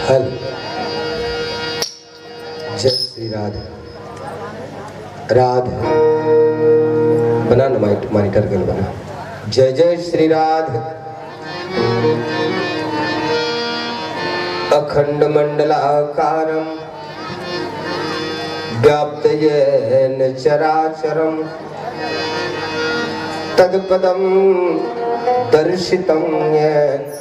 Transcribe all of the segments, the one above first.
हल जय श्री राधे राधे बना ना मॉनिटर के बना जय जय श्री राधे अखंड मंडलाकारं व्याप्त येन चराचरं तत्पदं दर्शितं येन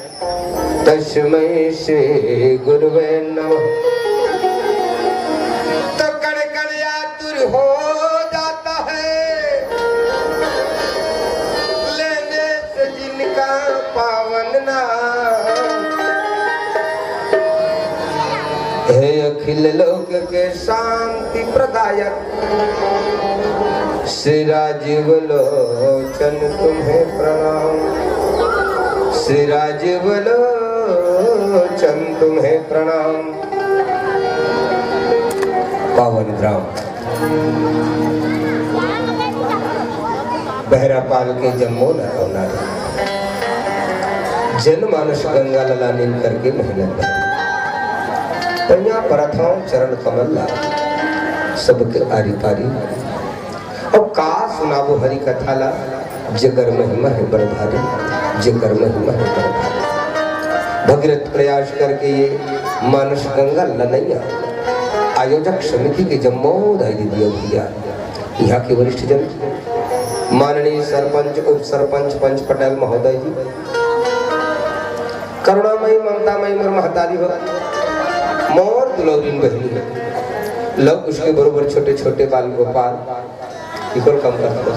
तस्मै श्री गुरुवे नमः। तो कण कण आतुर हो जाता है लेने से जिनका पावन नाम। हे अखिल लोक के शांति प्रदायक श्री राजीव लोचन तुम्हें प्रणाम। श्री राजीव लोचन तुम्हें प्रणाम। पावन ग्राम बहरापाल के जम्मो नरौना जनमानस गंगा लला नील करके मेहनत प्रथाओं चरण कमल ला सबके आरी पारी और का सुनाबो हरि कथा ला जगर महिमा है बड़ भारी। जगर महिमा है बड़ भारी भगीरथ प्रयास करके ये मानस गंगा लनैया आयोजक समिति के जम्मोदाय दीदी भैया यहाँ के वरिष्ठ जन माननीय सरपंच उप सरपंच पंच पटेल महोदय जी करुणामयी ममतामयी मोर महतारी हो मोर दुलौरीन बहनी लोग उसके बरोबर छोटे छोटे बाल गोपाल इकोल कम करता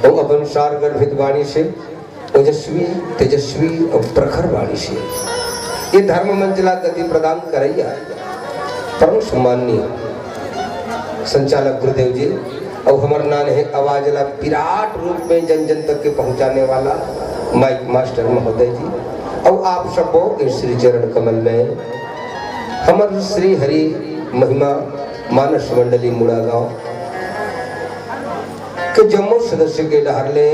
वो अपन सार गर्भित वाणी से ओजस्वी तेजस्वी और प्रखर वाणी से ये धर्म मंचला गति प्रदान करैया परम सम्माननीय संचालक गुरुदेव जी और हमार नान है आवाज ला विराट रूप में जन जन तक के पहुंचाने वाला माइक मास्टर महोदय जी और आप सबों के श्री चरण कमल में हमर श्री हरि महिमा मानस मंडली मुड़ागांव के जम्मू सदस्य के डहरले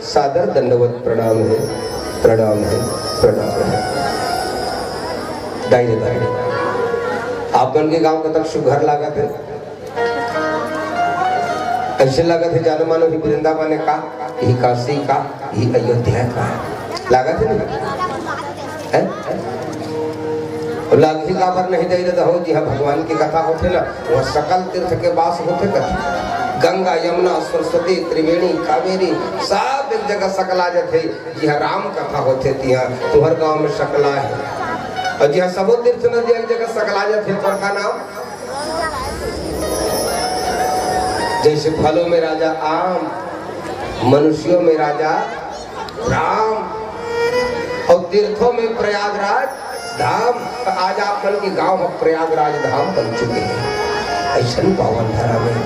सादर दंडवत प्रणाम है प्रणाम है प्रणाम है। दाई दाई आप बन के गांव का तक सुघर लागत है ऐसे लागत है जानो मानो ही वृंदावन का ही काशी का ही अयोध्या का लागत है नहीं लाग ही काबर नहीं दे रहा हो जी हाँ भगवान की कथा होते ना वो सकल तीर्थ के वास होते कथा गंगा यमुना सरस्वती त्रिवेणी कावेरी सब एक जगह सकला जाते जी हाँ राम कथा होते थी यहाँ तुम्हार गांव में सकला है और जी हाँ सबो तीर्थ नदी एक जगह सकला जाते पर का नाम जैसे फलों में राजा आम मनुष्यों में राजा राम और तीर्थों में प्रयागराज धाम। आज आप मन के गांव में प्रयागराज धाम बन चुके हैं। ऐसा पावन धारा में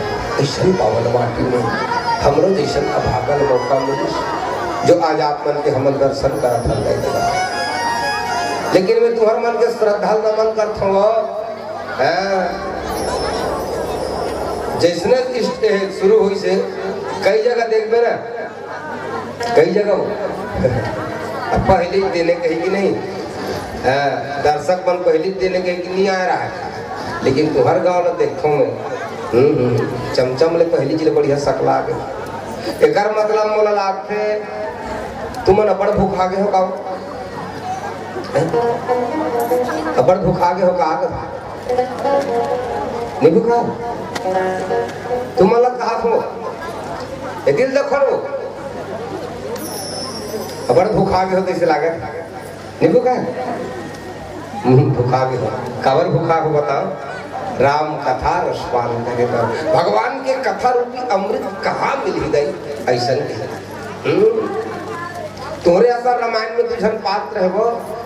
ऐसा पावन माटी में हमरो जैसा अभागल मौका मिले जो आज आप मन के हमन दर्शन करत हन। लेकिन मैं तुम्हार मन के श्रद्धा नमन करता हूँ जैसने शुरू हुई से कई जगह देख ना कई जगह पहले देने कहीं की नहीं दर्शक मन पहले देने कहीं की नहीं आ रहा है लेकिन तुम्हार गाँव में देखो मैं चमचम ले पहली जिले बढ़िया सकला गए एक मतलब मोला लागते तुम अबड़ भूखा गए हो का अबड़ भूखा गए हो का नहीं भूखा तुम अलग कहा हो ये दिल देखो अबड़ भूखा गए हो कैसे लागे नहीं भूखा भूखा गए हो काबर भूखा हो बताओ राम कथा रसपान करे भगवान के कथा रूपी अमृत कहाँ मिल गई ऐसा तुम्हारे असर रामायण में दो जन पात्र है वो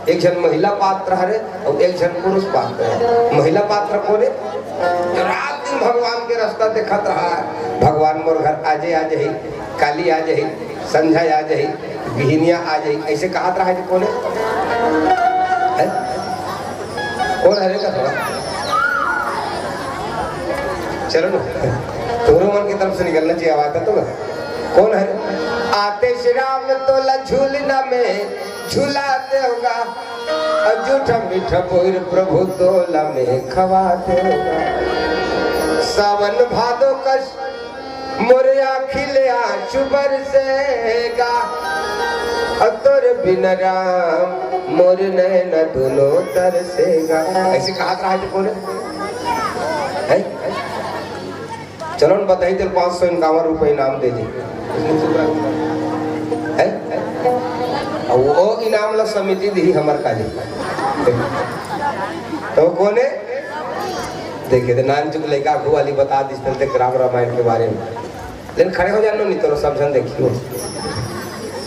एक जन महिला पात्र है और एक जन पुरुष पात्र है। महिला पात्र कोने जो रात दिन भगवान के रास्ता देखत रहा है भगवान मोर घर आजे आ जाही काली आ जाही संध्या आ जाही बिहनिया आ जाही ऐसे कहा रहा है कोने है? कौन है का थोड़ा चलो ना तुम्हारे मन की तरफ से निकलना चाहिए आवाज तो कौन है? आते श्री राम तोला झूलना में झूलाते होगा, जूठा मीठा बोर प्रभु तोला में खवाते होगा। सावन भादो कश मोरे आखिले आंसू बरसेगा, तोरे बिन राम मोर नैन दोनों तरसेगा। ऐसे कहा था है कौन है? चलो न बताइए, 551 रुपये इनाम दे दी है? वो इनाम ला समिति दी हमार काली। तो कौन है? देखिए तो नान चुक लेगा वाली बता दी चलते राम रामायण के बारे में, लेकिन खड़े हो जानो नहीं तो समझन देखियो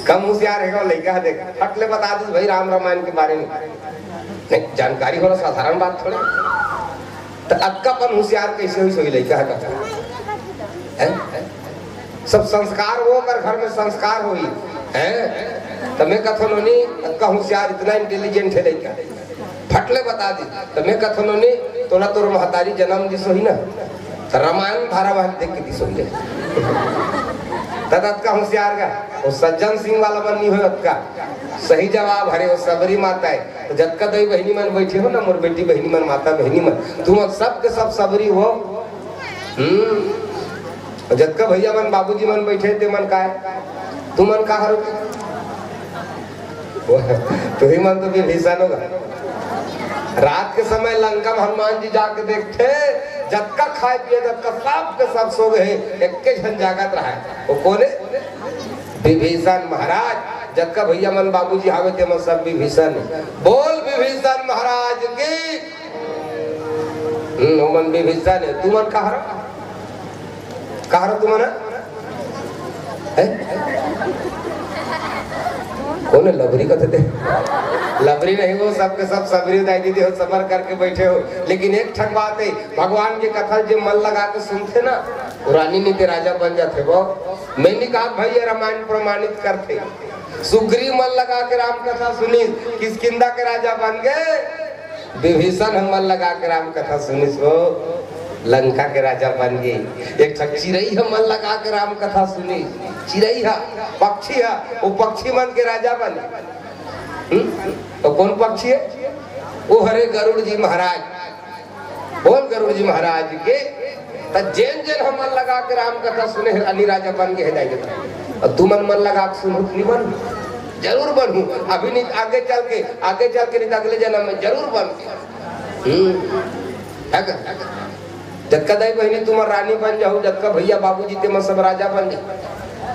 कम होशियार है लड़का देख हटले बता दी भाई राम रामायण के बारे में। नहीं जानकारी हो साधारण बात थोड़े, तो अक्कापन होशियार कैसे हुई सोई लड़का है? सब संस्कार वो कर घर में संस्कार हुई है। तो मैं कथन होनी अक्का होशियार इतना इंटेलिजेंट है लड़का, फटले बता दी तो मैं कथन होनी तोला तोर महतारी जन्म दिस हुई ना, तो रामायण धारावाहिक देख के दिस हुई तद होशियार का वो सज्जन सिंह वाला बननी हो अक्का। सही जवाब हरे वो सबरी माता है। तो जब का दई बहनी मन बैठे हो ना, मोर बेटी बहनी मन माता बहनी मन, तुम सब के सब सबरी हो। जब का भैया मन बाबूजी मन बैठे ते मन का है, तू मन का हर तो ही मन तो विभीषण होगा। रात के समय लंका में हनुमान जी जाके देखते, जब का खाए पिए जब का सब के सब सो गए, एक के झन जागत रहा है। वो कौन है? विभीषण महाराज। जब का भैया मन बाबूजी आवे थे मन सब विभीषण। बोल विभीषण महाराज की। मन विभीषण है। तू मन कहा रहा? कहा रहा तू मन कौन है? लबरी कहते थे। लबरी नहीं हो, सबके सब सबरी दाई दीदी हो, सबर करके बैठे हो। लेकिन एक ठक बात है, भगवान के कथा जो मन लगा के सुनते ना, रानी नहीं राजा बन जाते। वो मैंने कहा भाई ये रामायण प्रमाणित करते। सुग्रीव मन लगा के राम कथा सुनी, किसकिंदा के राजा बन गए। विभीषण हम मन लगा के राम कथा सुनी सो लंका के राजा बन गए। एक ठक चिरई हम मन लगा के राम कथा सुनी, चिरई है पक्षी है, वो पक्षी मन के राजा बने। तो कौन पक्षी है? वो हरे गरुड़ जी महाराज। बोल गरुड़ जी महाराज के। जेन जेन हम मन लगा के राम कथा सुने अली राजा बन के है। और तू मन लगा के सुनो नहीं बन, जरूर बनू। अभी नहीं, आगे चल के नहीं, अगले जन्म में जरूर बन के। जक्का दाई बहनी तुम रानी बन जाओ, जक्का भैया बाबूजी ते सब राजा बन जाओ।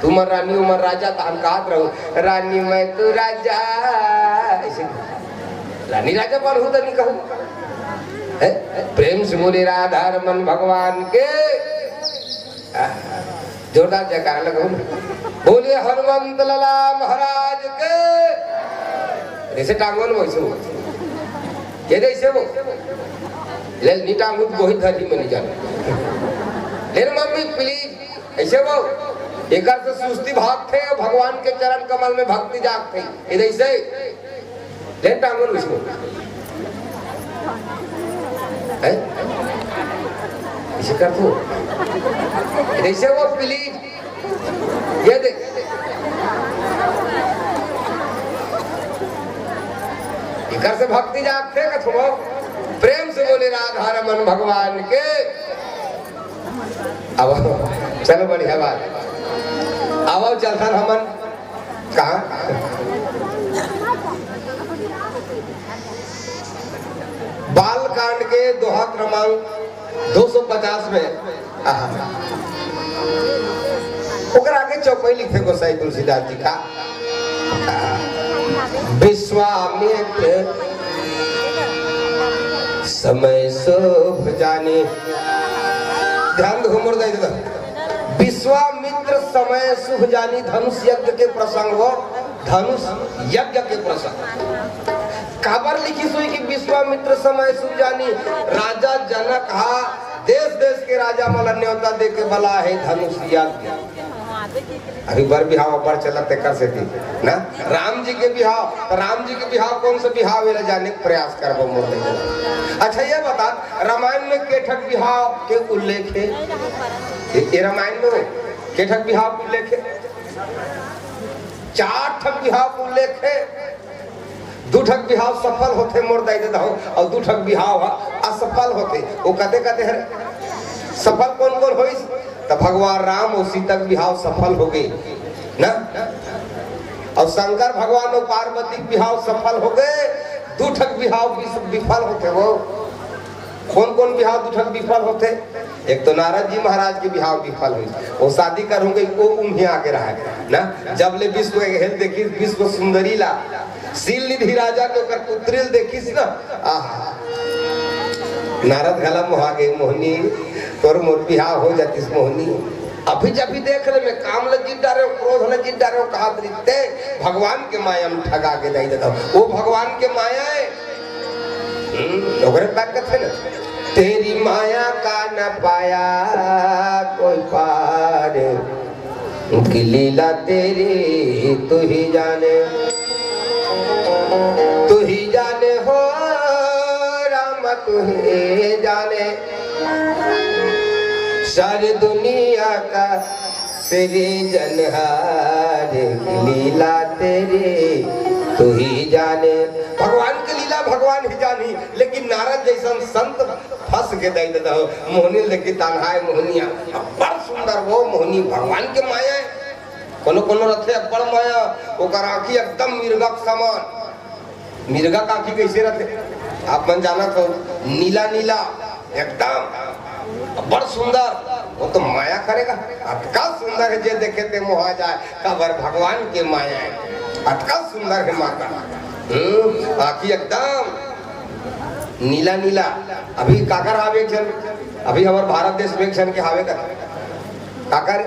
तुम रानी उमर राजा तो हम कहा रहो रानी मैं तू राजा, ऐसे रानी राजा बन हो तो नहीं कहूँ। प्रेम से बोले राधा रमन भगवान के। जोरदार जयकार लगाओ। बोले हनुमंत लला महाराज के। जैसे टांगो ना वैसे ये जैसे वो ले नीटांगुत गोहित धरती में नहीं जाना। ले मम्मी प्लीज ऐसे वो एक से सुस्ती भाग थे, भगवान के चरण कमल में भक्ति जाग थी। इधर से ले टांगो उसको ऐसे कर दो। ऐसे वो प्लीज ये देख एक से भक्ति जाग थे कथो प्रेम से बोले राधा रमन भगवान के। अब चलो बढ़िया बात। अब चलता हमन कहा बाल कांड के दोहा क्रमांक 250 में ओकर आगे चौपाई लिखे गोसाई तुलसीदास जी का। विश्वामित्र समय शोभ जाने, ध्यान दो मुर्दा इधर। विश्वामित्र समय शुभ जानी, धनुष यज्ञ के प्रसंग हो, धनुष यज्ञ के प्रसंग खबर लिखी हुई कि विश्वामित्र समय शुभ जानी। राजा जनक हा देश देश के राजा मला न्योता दे के बला है धनुष यज्ञ। अभी बर बिहाव बर चलत कर से ना राम जी के बिहाव, तो राम जी के बिहाव कौन सा बिहाव है जाने का प्रयास करबो मोर। अच्छा ये बता रामायण में केठक बिहाव के उल्लेख है? ये रामायण में के ठक बिहाव को लेखे 4 ठक बिहाव को लेखे 2 ठक बिहाव सफल होते मोर दाई देता हो और 2 ठक बिहाव असफल होते वो कते कते है सफल कौन कौन होई तो भगवान राम और सीता के बिहाव सफल हो गए ना और शंकर भगवान और पार्वती के बिहाव सफल हो गए 2 ठक बिहाव विफल होते वो कौन कौन बिहाव 2 ठक विफल होते एक तो नारद जी महाराज के बिहाव विफल हुई वो शादी करूंगे वो उम्हे आके रहा ना जब ले विश्व के हेल देखी विश्व सुंदरी ला सील निधि राजा के ओकर पुत्रिल देखिस ना आहा नारद गला मोहा गए मोहनी तोर मोर बिहाव हो जातिस मोहनी अभी जब भी देख ले मैं काम लगी डारे क्रोध लगी डारे कहा दृत्ते भगवान के माया में ठगा के नहीं देता वो भगवान के माया है ओकरे पैक थे ना तेरी माया का न पाया कोई पार की लीला तेरी तू ही जाने हो राम तू ही जाने सारी दुनिया का तेरी जनहार लीला तेरी तू ही जाने भगवान की लीला भगवान ही जानी लेकिन नारद जैसा संत फंस के दे देता हो मोहनी लेके तन्हाए मोहनिया बड़ सुंदर वो मोहनी भगवान के माया है कोनो कोनो रथे बड़ माया ओकर आंखी एकदम मिर्गा के समान मिर्गा का आंखी कैसे रथे आप मन जाना तो नीला नीला एकदम बड़ सुंदर वो तो माया करेगा अटका सुंदर है जे देखे ते मोहा जाए कबर भगवान के माया है अटका सुंदर है माता आखी एकदम नीला नीला अभी काकर आवे जन अभी हमारे भारत देश में जन के हावे का काकर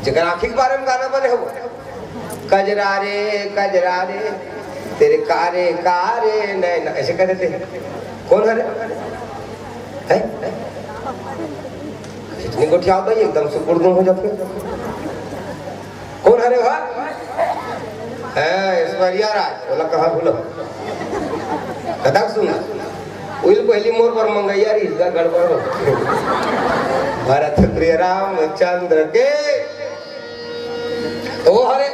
जगह आखी के बारे में गाना बने हो कजरारे तेरे कारे कारे नहीं ऐसे कहते थे कौन है रे इतनी गोठिया होता है एकदम से कुर्दुम हो जाते कौन है रे भाई ऐश्वर्या राज बोला कहा भूलो कथा सुना उइल पहली मोर पर मंगैया री इसका गड़बड़ हो भरत प्रिय रामचंद्र के तो वो हरे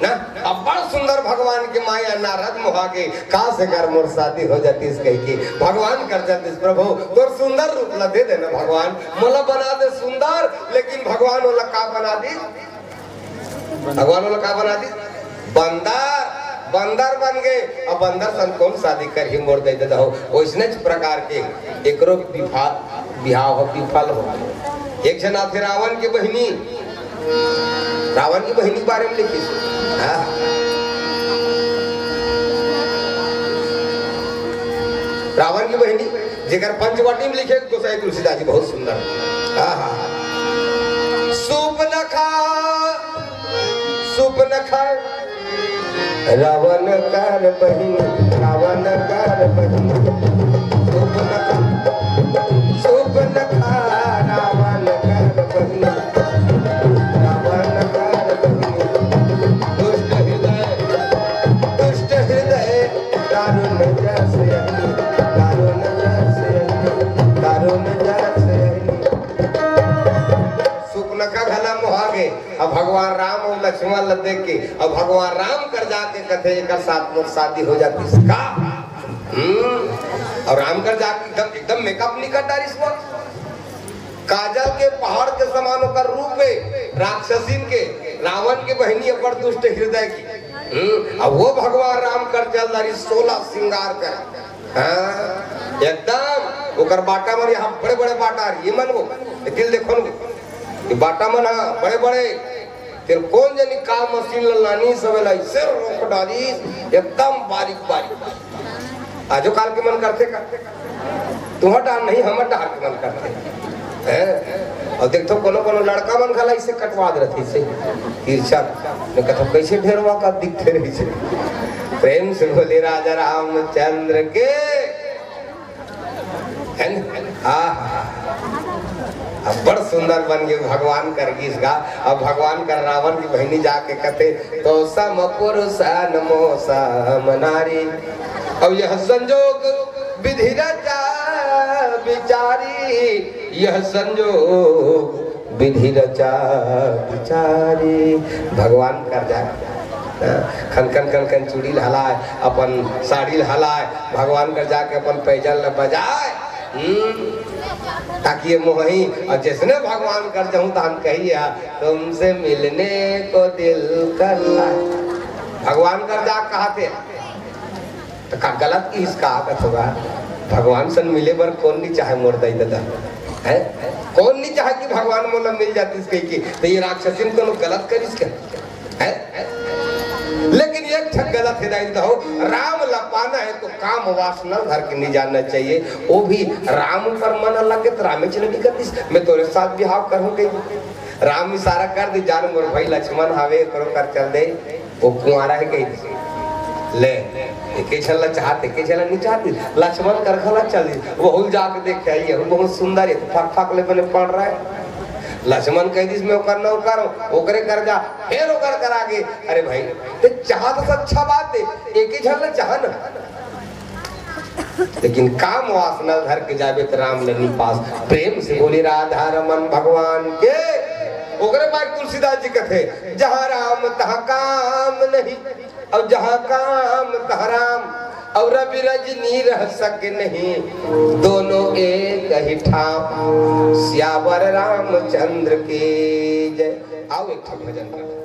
ना अब बड़ सुंदर भगवान के माया नारद मोहा के का से कर मोर शादी हो जाती इस कह के भगवान कर जाते प्रभु तोर सुंदर रूप ला दे देना भगवान मोला बना दे सुंदर लेकिन भगवान वाला का बना दी भगवान वाला का बना दी बंदर बन गए अब बंदर सन कौन शादी कर ही मोड़ दे देता हो वैसने प्रकार के एकरो बिहाव हो विफल हो एक जना थे रावण की बहिनी बारे में लिखी रावण की बहिनी जेकर पंचवटी में लिखे गोसाई तुलसीदास जी बहुत सुंदर सूप न खाए रावण कर बहिनी सूप न खा रावण कर बहिनी दुष्ट हृदय दारुण जैसे सुपन का घला मुहा गए अब भगवान राम और लक्ष्मण ल देख के अब भगवान राम कर जाके कथे एक साथ में शादी हो जाती इसका और राम कर जाके एकदम मेकअप नहीं कर डाली इसको काजल के पहाड़ के समान होकर रूप में राक्षसीन के रावण के बहनी पर दुष्ट हृदय की अब वो भगवान राम कर चल रही 16 श्रृंगार कर एकदम ओकर बाटा मन यहाँ बड़े बड़े बाटा ये मन वो दिल देखो ये बाटा मन बड़े बड़े फिर कौन जानी का मशीन लानी सब ऐसे रोक डाली एकदम बारीक आजो काल के मन करते तुम्हारा डाल नहीं हमारे डाल के मन करते और देखो कोनो लड़का मन खला इसे कटवा देती से ईर्षा ने कथा कैसे ढेरवा का दिखते रही से प्रेम से बोले राजा रामचंद्र के अब बड़ सुंदर बन गए भगवान कर इसका अब भगवान कर रावण की बहनी जाके कहते तो सम पुरुष नमो सम नारी अब यह संजोग विधि रचा विचारी यह संजोग विधि रचा विचारी। भगवान कर जाए खन खन खन खन चूड़ी हलाए, अपन साड़ी हलाए, भगवान कर जाके अपन पैजल बजाए, ताकि ये मोही और जिसने भगवान कर जाऊं तो हम कहिए तुमसे मिलने को दिल कर लाए। भगवान कर जा कहते तो का गलत की इसका आदत होगा। भगवान से मिले पर कौन नहीं चाहे मोर दई दादा है, कौन नहीं चाहे कि भगवान मोला मिल जाती इसके की। तो ये राक्षसी को गलत कर इसके है। लेकिन एक ठग गलत हिदायत हो, राम लपाना है तो काम वासना घर के नहीं जानना चाहिए। वो भी राम पर मन लगे तो रामे चले भी करती मैं तोरे साथ बिहाव करूँ गई। राम इशारा कर दी जान मोर भाई लक्ष्मण हावे करो कर चल दे। वो कुंवारा है कही ले के चलना चाहते के चलना नहीं चाहती, लक्ष्मण कर खला चल दी। वो हुल जाके देख आई बहुत सुंदर है, फक फक ले बने पड़ रहा है। लक्ष्मण कह दी मैं करना करो ओकरे कर जा, फिर ओकर कर आगे। अरे भाई तो चाह तो अच्छा बात है, एक ही झलना चाह ना, लेकिन काम वासना घर के जाबे तो राम लनी पास। प्रेम से बोली राधा रमन भगवान के। ओकरे बाद तुलसीदास जी कहते जहाँ राम तहाँ काम नहीं, और जहाँ काम तहाँ राम, और रवि रजनी रह सके नहीं, दोनों एक ही ठाम। सियावर रामचंद्र की जय। आओ एक भजन कर।